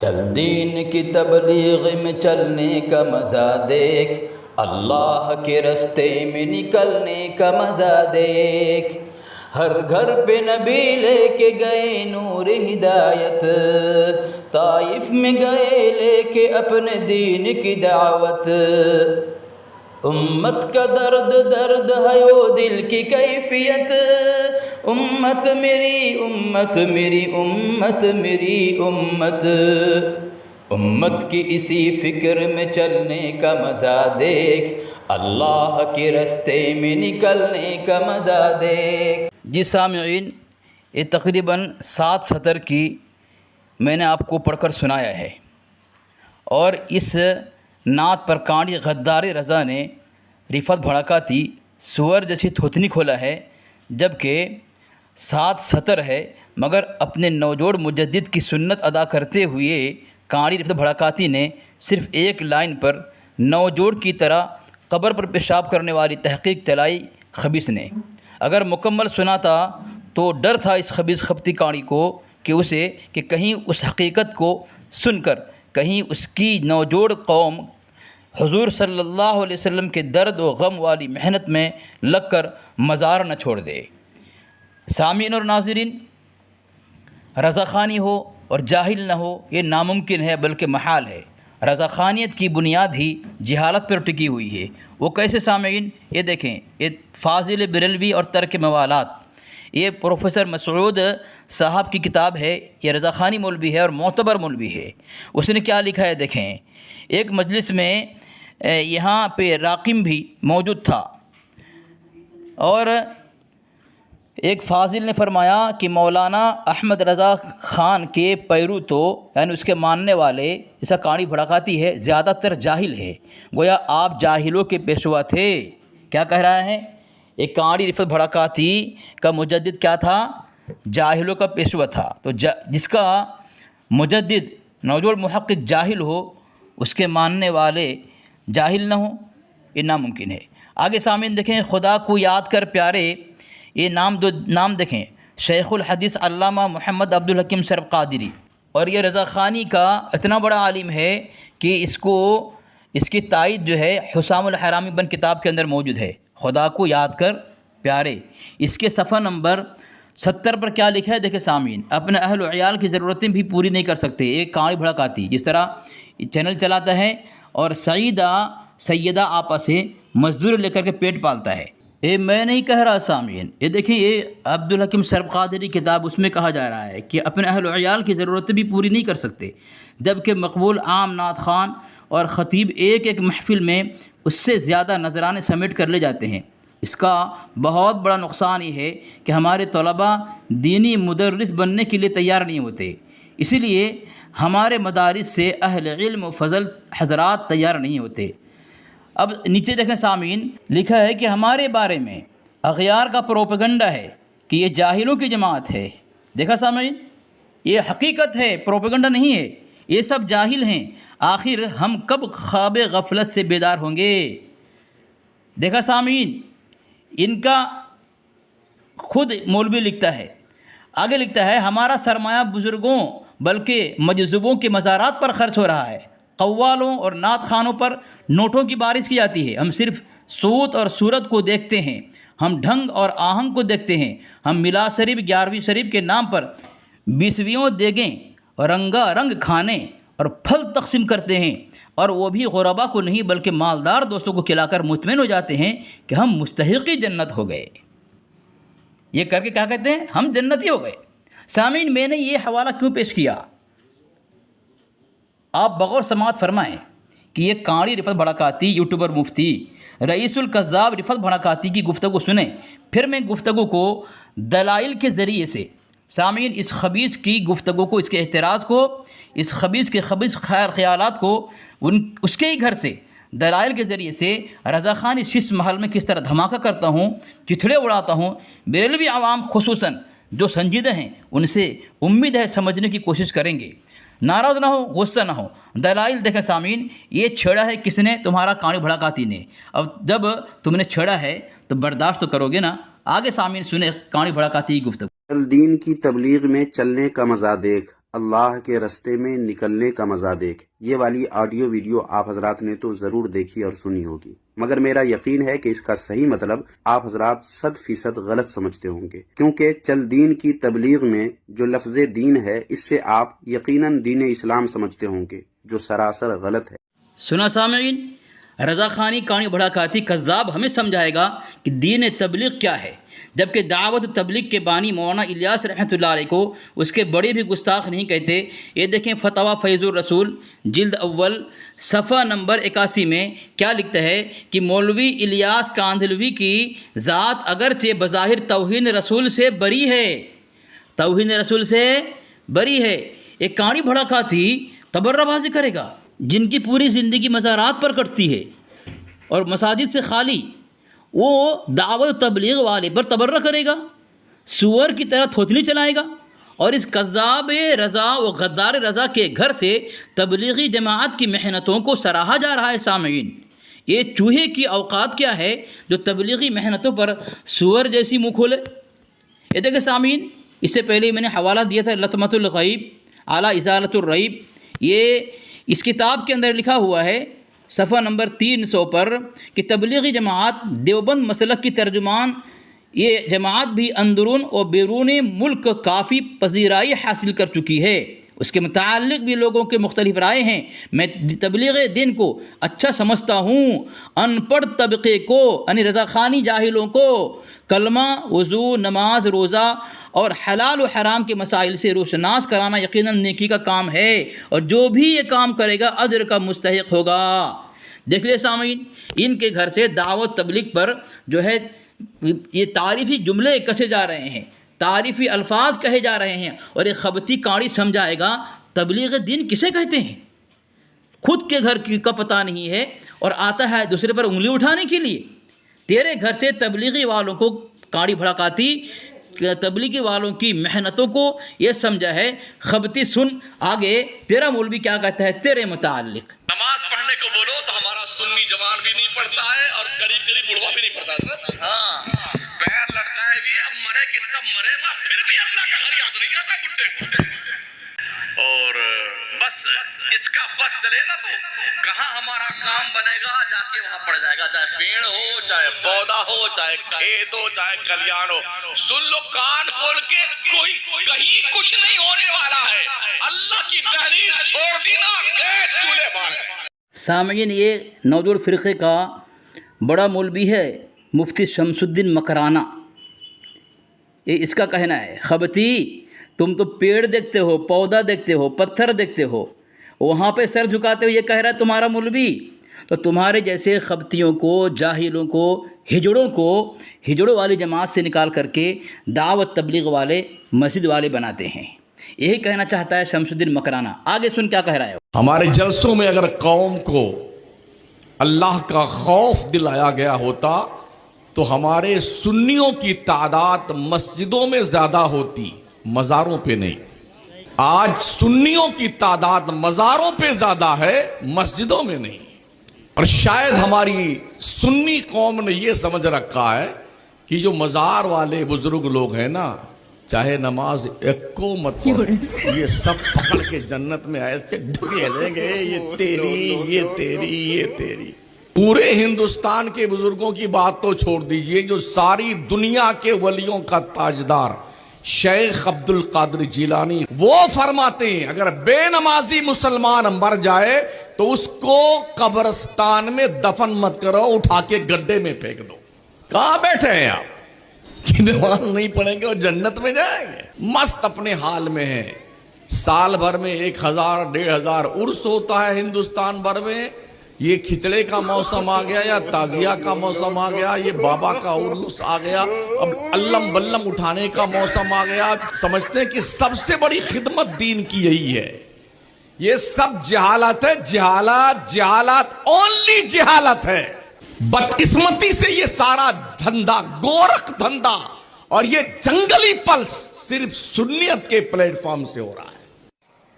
چل دین کی تبلیغ میں چلنے کا مزہ دیکھ، اللہ کے رستے میں نکلنے کا مزہ دیکھ۔ ہر گھر پہ نبی لے کے گئے نور ہدایت، طائف میں گئے لے کے اپنے دین کی دعوت۔ امت کا درد درد ہے وہ دل کی کیفیت، امت میری امت میری امت میری امت۔ امت کی اسی فکر میں چلنے کا مزہ دیکھ، اللہ کے رستے میں نکلنے کا مزہ دیکھ۔ جی سامعین، یہ تقریباً 7 سطر کی میں نے آپ کو پڑھ کر سنایا ہے، اور اس نعت پر کانڈی غداری رضا نے رفعت بھڑکاتی سور جیسی تھوتنی کھولا ہے، جبکہ 7 سطر ہے، مگر اپنے نوجوڑ مجدد کی سنت ادا کرتے ہوئے کانڈی رفعت بھڑکاتی نے صرف ایک لائن پر نوجوڑ کی طرح قبر پر پیشاب کرنے والی تحقیق چلائی خبیث نے۔ اگر مکمل سناتا تو ڈر تھا اس خبیث خپتی کانڈی کو کہ کہیں اس حقیقت کو سن کر کہیں اس کی نوجوڑ قوم حضور صلی اللہ علیہ وسلم کے درد و غم والی محنت میں لگ کر مزار نہ چھوڑ دے۔ سامعین اور ناظرین، رضاخانی ہو اور جاہل نہ ہو یہ ناممکن ہے بلکہ محال ہے۔ رضاخانیت کی بنیاد ہی جہالت پر ٹکی ہوئی ہے۔ وہ کیسے سامعین؟ یہ دیکھیں، یہ فاضل بریلوی اور ترک موالات، یہ پروفیسر مسعود صاحب کی کتاب ہے۔ یہ رضاخانی مولوی ہے اور معتبر مولوی ہے۔ اس نے کیا لکھا ہے دیکھیں۔ ایک مجلس میں یہاں پہ راقم بھی موجود تھا، اور ایک فاضل نے فرمایا کہ مولانا احمد رضا خان کے پیرو تو یعنی اس کے ماننے والے، جیسا کانڈی بھڑکاتی ہے، زیادہ تر جاہل ہے، گویا آپ جاہلوں کے پیشوا تھے۔ کیا کہہ رہا ہے؟ ایک کانڈی رفعت بھڑکاتی کا مجدد کیا تھا؟ جاہلوں کا پیشوا تھا۔ تو جس کا مجدد نوجوڑ محقق جاہل ہو، اس کے ماننے والے جاہل نہ ہوں، یہ ناممکن ہے۔ آگے سامعین دیکھیں، خدا کو یاد کر پیارے، یہ نام دیکھیں، شیخ الحدیث علامہ محمد عبدالحکیم سرب قادری، اور یہ رضاخانی کا اتنا بڑا عالم ہے کہ اس کی تائید جو ہے حسام الحرامی بن کتاب کے اندر موجود ہے۔ خدا کو یاد کر پیارے، اس کے صفحہ نمبر 70 پر کیا لکھا ہے دیکھیں سامعین۔ اپنے اہل و عیال کی ضرورتیں بھی پوری نہیں کر سکتے، ایک کانڈی بھڑکاتی جس طرح چینل چلاتا ہے اور سیدہ آپا سے مزدور لے کر کے پیٹ پالتا ہے۔ یہ میں نہیں کہہ رہا سامعین، یہ دیکھیں، یہ عبدالحکیم سرب قادری کتاب، اس میں کہا جا رہا ہے کہ اپنے اہل و عیال کی ضرورتیں بھی پوری نہیں کر سکتے، جبکہ مقبول عام نعت خوان اور خطیب ایک محفل میں اس سے زیادہ نذرانے سمیٹ کر لے جاتے ہیں۔ اس کا بہت بڑا نقصان یہ ہے کہ ہمارے طلباء دینی مدرس بننے کے لیے تیار نہیں ہوتے، اسی لیے ہمارے مدارس سے اہل علم و فضل حضرات تیار نہیں ہوتے۔ اب نیچے دیکھیں سامعین، لکھا ہے کہ ہمارے بارے میں اغیار کا پروپیگنڈا ہے کہ یہ جاہلوں کی جماعت ہے۔ دیکھا سامعین، یہ حقیقت ہے، پروپیگنڈا نہیں ہے، یہ سب جاہل ہیں۔ آخر ہم کب خواب غفلت سے بیدار ہوں گے؟ دیکھا سامعین، ان کا خود مولوی لکھتا ہے، آگے لکھتا ہے، ہمارا سرمایہ بزرگوں بلکہ مجذوبوں کے مزارات پر خرچ ہو رہا ہے، قوالوں اور نعت خانوں پر نوٹوں کی بارش کی جاتی ہے۔ ہم صرف صوت اور صورت کو دیکھتے ہیں، ہم ڈھنگ اور آہنگ کو دیکھتے ہیں، ہم میلاد شریف 11ویں شریف کے نام پر 20ویں دیگیں اور رنگا رنگ کھانے اور پھل تقسیم کرتے ہیں، اور وہ بھی غربا کو نہیں بلکہ مالدار دوستوں کو کھلا کر مطمئن ہو جاتے ہیں کہ ہم مستحقی جنت ہو گئے۔ یہ کر کے کیا کہتے ہیں؟ ہم جنتی ہو گئے۔ سامعین، میں نے یہ حوالہ کیوں پیش کیا؟ آپ بغور سماعت فرمائیں کہ یہ کانڈی رفعت بھڑکاتی یوٹیوبر مفتی رئیس القذاب رفعت بھڑکاتی کی گفتگو سنیں، پھر میں گفتگو کو دلائل کے ذریعے سے، سامعین، اس خبیث کی گفتگو کو، اس کے اعتراض کو، اس خبیث کے خبیث خیالات کو اس کے ہی گھر سے دلائل کے ذریعے سے رضاخانی شش محل میں کس طرح دھماکہ کرتا ہوں، چتھڑے اڑاتا ہوں۔ بریلوی عوام خصوصاً جو سنجیدہ ہیں ان سے امید ہے سمجھنے کی کوشش کریں گے، ناراض نہ ہو، غصہ نہ ہو۔ دلائل دیکھیں سامعین، یہ چھیڑا ہے کس نے؟ تمہارا کانڈی بھڑکاتی نے۔ اب جب تم نے چھیڑا ہے تو برداشت تو کرو گے نا۔ آگے سامعین سنیں کانڈی بھڑکاتی کی گفتگو۔ چل دین کی تبلیغ میں چلنے کا مزہ دیکھ، اللہ کے رستے میں نکلنے کا مزہ دیکھ۔ یہ والی آڈیو ویڈیو آپ حضرات نے تو ضرور دیکھی اور سنی ہوگی، مگر میرا یقین ہے کہ اس کا صحیح مطلب آپ حضرات 100% غلط سمجھتے ہوں گے، کیونکہ چل دین کی تبلیغ میں جو لفظ دین ہے اس سے آپ یقیناً دین اسلام سمجھتے ہوں گے، جو سراسر غلط ہے۔ سنا سامعین، رضا خانی کہانی بھڑکاتی کذاب ہمیں سمجھائے گا کہ دین تبلیغ کیا ہے، جبکہ دعوت تبلیغ کے بانی مولانا الیاس رحمۃ اللہ علیہ کو اس کے بڑے بھی گستاخ نہیں کہتے۔ یہ دیکھیں فتاویٰ فیض الرسول جلد اول صفحہ نمبر 81 میں کیا لکھتا ہے کہ مولوی الیاس کاندھلوی کی ذات اگرچہ بظاہر توہین رسول سے بری ہے، توہین رسول سے بری ہے، ایک کہانی بھڑکاتی تبرہ بازی کرے گا جن کی پوری زندگی مزارات پر کٹتی ہے اور مساجد سے خالی، وہ دعوت تبلیغ والے پر تبرہ کرے گا، سور کی طرح تھوتنی چلائے گا، اور اس کذاب رضا و غدار رضا کے گھر سے تبلیغی جماعت کی محنتوں کو سراہا جا رہا ہے۔ سامعین، یہ چوہے کی اوقات کیا ہے جو تبلیغی محنتوں پر سور جیسی منہ کھولے؟ یہ دیکھیں سامعین، اس سے پہلے میں نے حوالہ دیا تھا لطمۃ الغیب اعلیٰ ازالۃ الریب، یہ اس کتاب کے اندر لکھا ہوا ہے صفحہ نمبر 300 پر کہ تبلیغی جماعت دیوبند مسلک کی ترجمان یہ جماعت بھی اندرون و بیرون ملک کافی پذیرائی حاصل کر چکی ہے، اس کے متعلق بھی لوگوں کے مختلف رائے ہیں۔ میں تبلیغ دین کو اچھا سمجھتا ہوں، ان پڑھ طبقے کو یعنی رضا خانی جاہلوں کو کلمہ، وضو، نماز، روزہ اور حلال و حرام کے مسائل سے روشناس کرانا یقیناً نیکی کا کام ہے، اور جو بھی یہ کام کرے گا اجر کا مستحق ہوگا۔ دیکھ لیں سامعین، ان کے گھر سے دعوت تبلیغ پر جو ہے یہ تعریفی جملے کسے جا رہے ہیں، تعریفی الفاظ کہے جا رہے ہیں، اور ایک خبتی کاڑی سمجھائے گا تبلیغ دین کسے کہتے ہیں، خود کے گھر کا پتہ نہیں ہے اور آتا ہے دوسرے پر انگلی اٹھانے کے لیے۔ تیرے گھر سے تبلیغی والوں کو کاڑی بھڑکاتی، تبلیغی والوں کی محنتوں کو یہ سمجھا ہے خبتی۔ سن آگے تیرا مولوی کیا کہتا ہے تیرے متعلق۔ نماز پڑھنے کو بولو تو ہمارا سنی جوان بھی نہیں پڑھتا ہے اور قریب قریب بڑھوا بھی نہیں پڑھتا ہے۔ ہاں، پیر لٹکائے بھی اب مرے کہ تب مرے گا، پھر بھی اللہ کا گھر یاد نہیں آتا بڈھے کو۔ اور بس اس کا بس چلے نا تو کہاں ہمارا کام بنے گا، جا کے وہاں پڑ جائے گا، چاہے پیڑ ہو، چاہے پودا ہو، چاہے کھیت ہو، چاہے کلیان ہو۔ سن لو کان کھول کے، کوئی کہیں کچھ نہیں ہونے والا ہے، اللہ کی دہلیز چھوڑ دی نا، گئے چولہے بھاڑ۔ سامعین، یہ نودور فرقے کا بڑا مولوی ہے مفتی شمس الدین مکرانہ، یہ اس کا کہنا ہے خبتی تم تو پیڑ دیکھتے ہو، پودا دیکھتے ہو، پتھر دیکھتے ہو، وہاں پہ سر جھکاتے ہوئے یہ کہہ رہا ہے تمہارا مولوی، تو تمہارے جیسے خبتیوں کو، جاہلوں کو، ہجڑوں والی جماعت سے نکال کر کے دعوت تبلیغ والے، مسجد والے بناتے ہیں۔ یہی کہنا چاہتا ہے شمس الدین مکرانہ۔ آگے سن کیا کہہ رہا ہے۔ ہمارے جلسوں میں اگر قوم کو اللہ کا خوف دلایا گیا ہوتا تو ہمارے سنیوں کی تعداد مسجدوں میں زیادہ ہوتی، مزاروں پہ نہیں۔ آج سنیوں کی تعداد مزاروں پہ زیادہ ہے، مسجدوں میں نہیں۔ اور شاید ہماری سنی قوم نے یہ سمجھ رکھا ہے کہ جو مزار والے بزرگ لوگ ہیں نا، چاہے نماز ایک کو مت پڑھو، یہ سب پکڑ کے جنت میں ایسے ڈھکیلیں گے، یہ تیری، یہ تیری، یہ تیری۔ پورے ہندوستان کے بزرگوں کی بات تو چھوڑ دیجئے، جو ساری دنیا کے ولیوں کا تاجدار شیخ عبد القادر جیلانی، وہ فرماتے ہیں اگر بے نمازی مسلمان مر جائے تو اس کو قبرستان میں دفن مت کرو، اٹھا کے گڈھے میں پھینک دو۔ کہاں بیٹھے ہیں آپ کہ نماز نہیں پڑھیں گے اور جنت میں جائیں گے؟ مست اپنے حال میں ہیں۔ سال بھر میں 1000 1500 عرس ہوتا ہے ہندوستان بھر میں۔ یہ کھچڑے کا موسم آ گیا یا تازیہ کا موسم آ گیا، یہ بابا کا عرس آ گیا، اب علم بلم اٹھانے کا موسم آ گیا۔ سمجھتے ہیں کہ سب سے بڑی خدمت دین کی یہی ہے۔ یہ سب جہالت ہے، جہالت اونلی جہالت ہے۔ بدقسمتی سے یہ سارا دھندا، گورکھ دھندا اور یہ جنگلی پلس صرف سنیت کے پلیٹ فارم سے ہو رہا ہے۔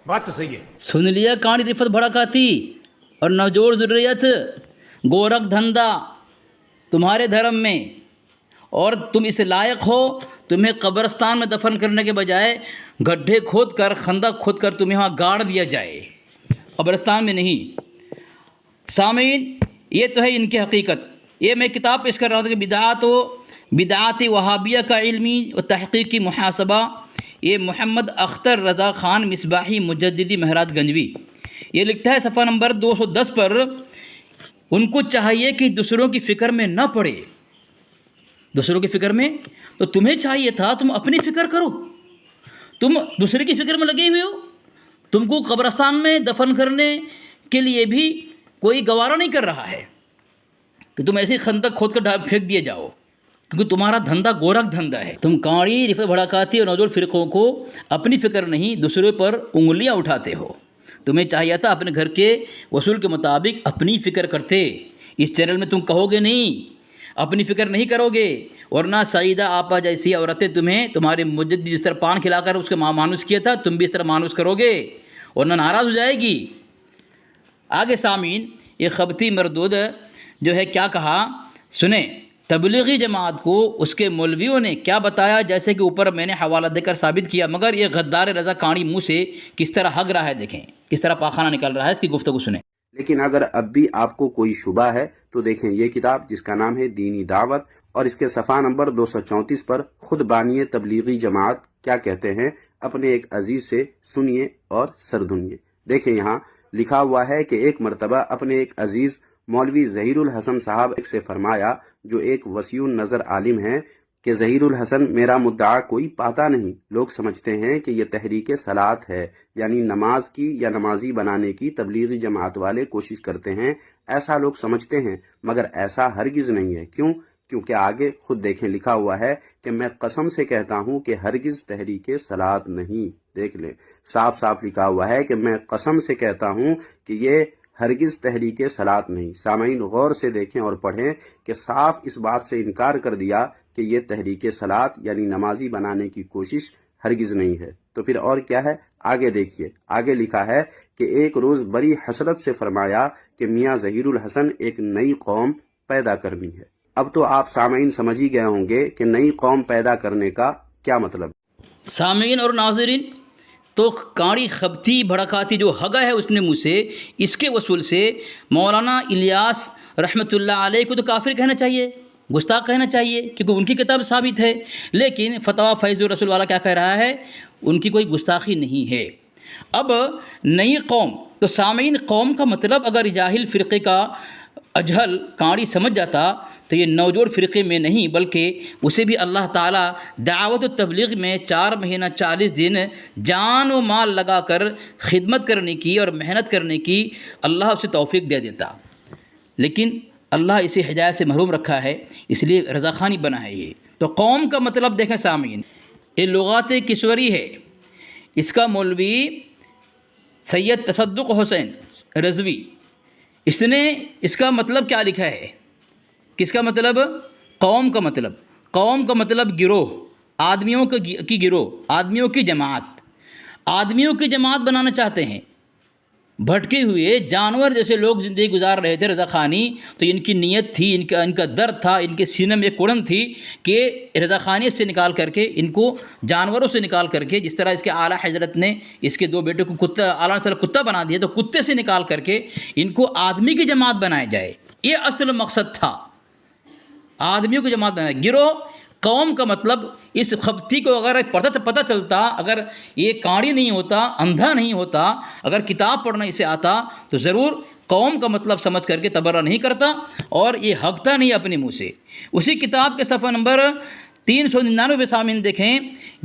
بات تو صحیح ہے۔ سن لیا کہانی رفت بھڑکاتی اور نوجوڑ ذریت، گورکھ دھندا تمہارے دھرم میں، اور تم اس لائق ہو تمہیں قبرستان میں دفن کرنے کے بجائے گڈھے کھود کر خندق کھود کر تمہیں وہاں گاڑ دیا جائے، قبرستان میں نہیں۔ سامعین، یہ تو ہے ان کی حقیقت۔ یہ میں کتاب پیش کر رہا ہوں کہ بدعات وہابیہ کا علمی و تحقیقی محاسبہ، یہ محمد اختر رضا خان مصباحی مجددی مہراج گنجوی، یہ لکھتا ہے صفحہ نمبر 210 پر، ان کو چاہیے کہ دوسروں کی فکر میں نہ پڑے۔ دوسروں کی فکر میں تو تمہیں چاہیے تھا تم اپنی فکر کرو، تم دوسرے کی فکر میں لگے ہوئے ہو۔ تم کو قبرستان میں دفن کرنے کے لیے بھی کوئی گوارا نہیں کر رہا ہے کہ تم ایسے خندق کھود کر پھینک دیے جاؤ، کیونکہ تمہارا دھندا گورکھ دھندا ہے۔ تم کاڑی، رفت بھڑکاتی اور نوجوان فرقوں کو اپنی فکر نہیں دوسرے پر انگلیاں اٹھاتے ہو۔ تمہیں چاہیے تھا اپنے گھر کے اصول کے مطابق اپنی فکر کرتے۔ اس چینل میں تم کہو گے نہیں، اپنی فکر نہیں کرو گے، ورنہ سعیدہ آپا جیسی عورتیں تمہیں تمہارے مجدد جس طرح پان کھلا کر اس کے مانوس کیا تھا، تم بھی اس طرح مانوس کرو گے، ورنہ ناراض ہو جائے گی۔ آگے سامعین، یہ خبتی مردود جو ہے کیا کہا سنیں۔ تبلیغی جماعت کو اس کے مولویوں نے کیا بتایا، جیسے کہ اوپر میں نے حوالہ دے کر ثابت کیا، مگر یہ غدار رضا کاڑی منہ سے کس طرح ہگ رہا ہے، دیکھیں کس طرح پاخانہ نکل رہا ہے، اس کی گفتگو سنیں۔ لیکن اگر اب بھی آپ کو کوئی شبہ ہے تو دیکھیں یہ کتاب جس کا نام ہے دینی دعوت، اور اس کے صفحہ نمبر 234 پر خود بانی تبلیغی جماعت کیا کہتے ہیں اپنے ایک عزیز سے سنیے اور سردنیے۔ دیکھیں یہاں لکھا ہوا ہے کہ ایک مرتبہ اپنے ایک عزیز مولوی ظہیر الحسن صاحب سے فرمایا، جو ایک وسیع نظر عالم ہیں، کہ ظہیر الحسن، میرا مدعا کوئی پاتا نہیں، لوگ سمجھتے ہیں کہ یہ تحریک صلاۃ ہے، یعنی نماز کی یا نمازی بنانے کی تبلیغی جماعت والے کوشش کرتے ہیں، ایسا لوگ سمجھتے ہیں، مگر ایسا ہرگز نہیں ہے۔ کیوں؟ کیونکہ آگے خود دیکھیں لکھا ہوا ہے کہ میں قسم سے کہتا ہوں کہ ہرگز تحریک صلاۃ نہیں۔ دیکھ لیں، صاف صاف لکھا ہوا ہے کہ میں قسم سے کہتا ہوں کہ یہ ہرگز تحریک صلاۃ نہیں۔ سامعین غور سے دیکھیں اور پڑھیں کہ صاف اس بات سے انکار کر دیا کہ یہ تحریک صلاۃ یعنی نمازی بنانے کی کوشش ہرگز نہیں ہے۔ تو پھر اور کیا ہے؟ آگے دیکھیے، آگے لکھا ہے کہ ایک روز بڑی حسرت سے فرمایا کہ میاں ظہیر الحسن ایک نئی قوم پیدا کرنی ہے۔ اب تو آپ سامعین سمجھ ہی گئے ہوں گے کہ نئی قوم پیدا کرنے کا کیا مطلب۔ سامعین اور ناظرین، تو کاڑی خبتی بھڑکاتی جو ہگا ہے اس نے منہ سے، اس کے وصول سے مولانا الیاس رحمۃ اللہ علیہ کو تو کافر کہنا چاہیے، گستاخ کہنا چاہیے، کیونکہ ان کی کتاب ثابت ہے۔ لیکن فتویٰ فیض الرسول والا کیا کہہ رہا ہے؟ ان کی کوئی گستاخی نہیں ہے۔ اب نئی قوم، تو سامعین قوم کا مطلب اگر جاہل فرقے کا اجہل کاڑی سمجھ جاتا تو یہ نوجوڑ فرقے میں نہیں، بلکہ اسے بھی اللہ تعالیٰ دعوت و تبلیغ میں 4 مہینہ 40 دن جان و مال لگا کر خدمت کرنے کی اور محنت کرنے کی اللہ اسے توفیق دے دیتا، لیکن اللہ اسے ہدایت سے محروم رکھا ہے، اس لیے رضا خانی بنا ہے۔ یہ تو قوم کا مطلب دیکھیں سامعین، یہ لغات کشوری ہے، اس کا مولوی سید تصدق حسین رضوی، اس نے اس کا مطلب کیا لکھا ہے؟ کس کا مطلب؟ قوم کا مطلب، قوم کا مطلب گروہ، آدمیوں کی گروہ، آدمیوں کی جماعت، آدمیوں کی جماعت بنانا چاہتے ہیں۔ بھٹکے ہوئے جانور جیسے لوگ زندگی گزار رہے تھے رضا خانی، تو ان کی نیت تھی، ان کا درد تھا، ان کے سینے میں کڑن تھی کہ رضا خانیت سے نکال کر کے ان کو جانوروں سے نکال کر کے، جس طرح اس کے اعلیٰ حضرت نے اس کے 2 بیٹوں کو اعلیٰ کتا بنا دیا، تو کتے سے نکال کر کے ان کو آدمی کی جماعت بنایا جائے، یہ اصل مقصد تھا، آدمیوں کی جماعت بنایا۔ گروہ قوم کا مطلب اس خبتی کو اگر پتہ چلتا، اگر یہ کاڑی نہیں ہوتا، اندھا نہیں ہوتا، اگر کتاب پڑھنا اسے آتا تو ضرور قوم کا مطلب سمجھ کر کے تبرہ نہیں کرتا اور یہ ہگتا نہیں اپنے منہ سے۔ اسی کتاب کے صفحہ نمبر 399 پہ سامعین دیکھیں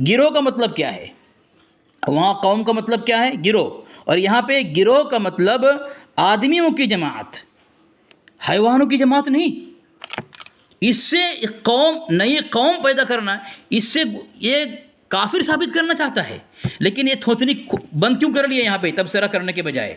گروہ کا مطلب کیا ہے، وہاں قوم کا مطلب کیا ہے؟ گروہ، اور یہاں پہ گروہ کا مطلب آدمیوں کی جماعت، حیوانوں کی جماعت نہیں۔ اس سے قوم، نئی قوم پیدا کرنا، اس سے یہ کافر ثابت کرنا چاہتا ہے، لیکن یہ تھوتنی بند کیوں کر لیا یہاں پہ تبصرہ کرنے کے بجائے؟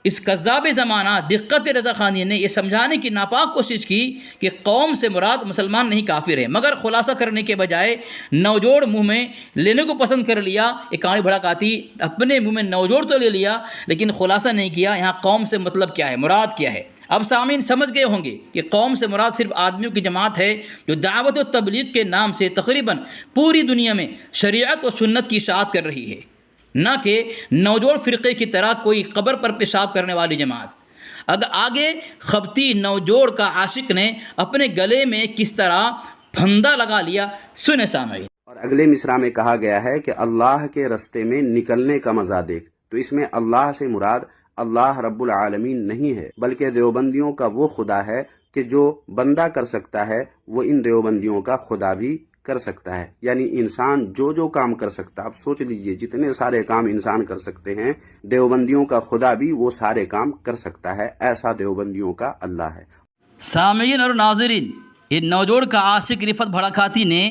اس کذاب زمانہ دقت رضا خانی نے یہ سمجھانے کی ناپاک کوشش کی کہ قوم سے مراد مسلمان نہیں کافر ہے، مگر خلاصہ کرنے کے بجائے نوجوڑ منہ میں لینے کو پسند کر لیا۔ ایک کہانی بھڑکاتی اپنے منہ میں نوجوڑ تو لے لیا لیکن خلاصہ نہیں کیا یہاں قوم سے مطلب کیا ہے، مراد کیا ہے۔ اب سامعین سمجھ گئے ہوں گے کہ قوم سے مراد صرف آدمیوں کی جماعت ہے جو دعوت و تبلیغ کے نام سے تقریباً پوری دنیا میں شریعت و سنت کی اشاعت کر رہی ہے، نہ کہ نوجوڑ فرقے کی طرح کوئی قبر پر پیشاب کرنے والی جماعت۔ اگر آگے خبتی نوجوڑ کا عاشق نے اپنے گلے میں کس طرح پھندا لگا لیا، سنیں سامعین۔ اور اگلے مصرع میں کہا گیا ہے کہ اللہ کے رستے میں نکلنے کا مزہ دیکھ، تو اس میں اللہ سے مراد اللہ رب العالمین نہیں ہے، بلکہ دیوبندیوں کا وہ خدا ہے کہ جو بندہ کر سکتا ہے وہ ان دیوبندیوں کا خدا بھی کر سکتا ہے۔ یعنی انسان جو کام کر سکتا ہے، آپ سوچ لیجئے جتنے سارے کام انسان کر سکتے ہیں، دیوبندیوں کا خدا بھی وہ سارے کام کر سکتا ہے، ایسا دیوبندیوں کا اللہ ہے۔ سامعین اور ناظرین، یہ نوجوڑ کا عاشق رفت بھڑکاتی نے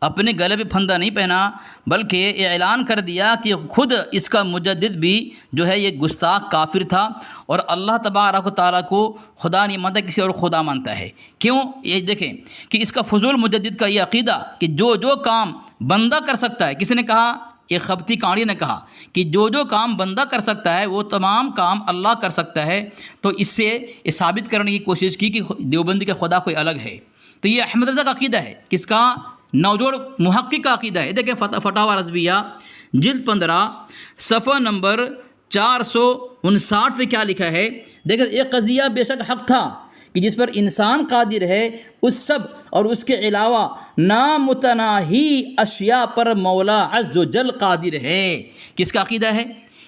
اپنے گلے پہ پھندا نہیں پہنا، بلکہ یہ اعلان کر دیا کہ خود اس کا مجدد بھی جو ہے یہ گستاخ کافر تھا اور اللہ تبارک و تعالیٰ کو خدا نہیں مانتا، کسی اور خدا مانتا ہے۔ کیوں؟ یہ دیکھیں کہ اس کا فضول مجدد کا یہ عقیدہ کہ جو کام بندہ کر سکتا ہے، کسی نے کہا، یہ خبتی کانڑی نے کہا کہ جو کام بندہ کر سکتا ہے وہ تمام کام اللہ کر سکتا ہے، تو اس سے یہ ثابت کرنے کی کوشش کی کہ دیوبندی کا خدا کوئی الگ ہے۔ تو یہ احمد رضا کا عقیدہ ہے، کس کا؟ نوجوڑ محقق کا عقیدہ ہے۔ دیکھیں فتاوی رضویہ جلد 15 صفحہ نمبر 459 پہ کیا لکھا ہے، دیکھیں ایک قضیہ بے شک حق تھا کہ جس پر انسان قادر ہے، اس سب اور اس کے علاوہ نامتناہی اشیاء پر مولا عز و جل قادر ہے۔ کس کا عقیدہ ہے؟